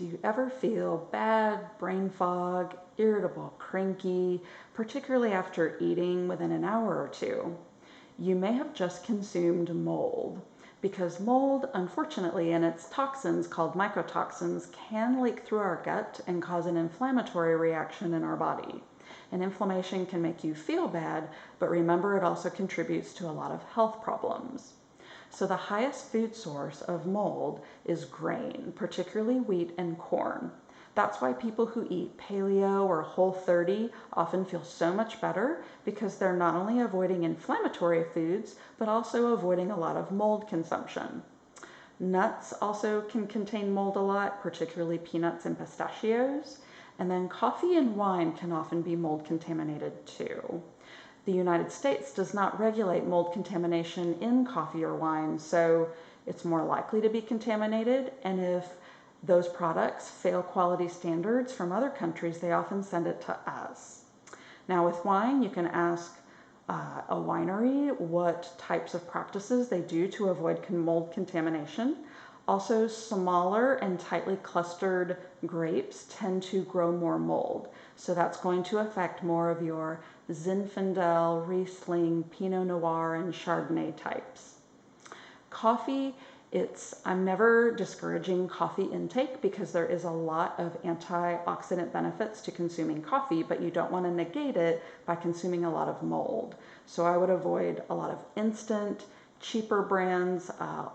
Do you ever feel bad, brain fog, irritable, cranky, particularly after eating within an hour or two? You may have just consumed mold, because mold, unfortunately, and its toxins called mycotoxins can leak through our gut and cause an inflammatory reaction in our body. And inflammation can make you feel bad, but remember it also contributes to a lot of health problems. So the highest food source of mold is grain, particularly wheat and corn. That's why people who eat paleo or Whole30 often feel so much better, because they're not only avoiding inflammatory foods, but also avoiding a lot of mold consumption. Nuts also can contain mold a lot, particularly peanuts and pistachios. And then coffee and wine can often be mold contaminated too. The United States does not regulate mold contamination in coffee or wine, so it's more likely to be contaminated. And if those products fail quality standards from other countries, they often send it to us. Now with wine, you can ask a winery what types of practices they do to avoid mold contamination. Also, smaller and tightly clustered grapes tend to grow more mold. So that's going to affect more of your Zinfandel, Riesling, Pinot Noir, and Chardonnay types. Coffee, I'm never discouraging coffee intake, because there is a lot of antioxidant benefits to consuming coffee, but you don't want to negate it by consuming a lot of mold. So I would avoid a lot of instant, cheaper brands,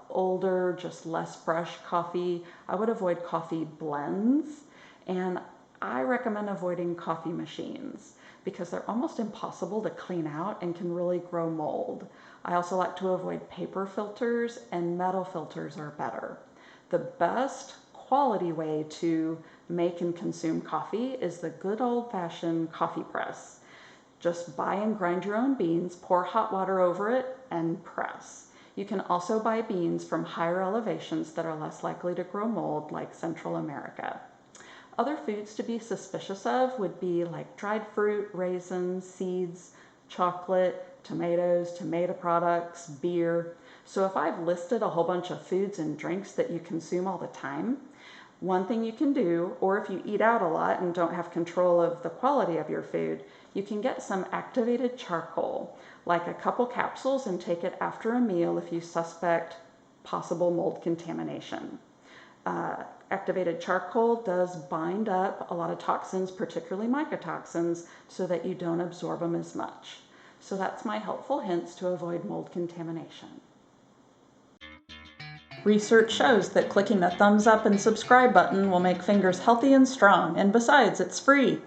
older, just less fresh coffee. I would avoid coffee blends, and I recommend avoiding coffee machines, because they're almost impossible to clean out and can really grow mold. I also like to avoid paper filters, and metal filters are better. The best quality way to make and consume coffee is the good old-fashioned coffee press. Just buy and grind your own beans, pour hot water over it, and press. You can also buy beans from higher elevations that are less likely to grow mold, like Central America. Other foods to be suspicious of would be like dried fruit, raisins, seeds, chocolate, tomatoes, tomato products, beer. So if I've listed a whole bunch of foods and drinks that you consume all the time, one thing you can do, or if you eat out a lot and don't have control of the quality of your food, you can get some activated charcoal, like a couple capsules, and take it after a meal if you suspect possible mold contamination. Activated charcoal does bind up a lot of toxins, particularly mycotoxins, so that you don't absorb them as much. So that's my helpful hints to avoid mold contamination. Research shows that clicking the thumbs up and subscribe button will make fingers healthy and strong, and besides, it's free.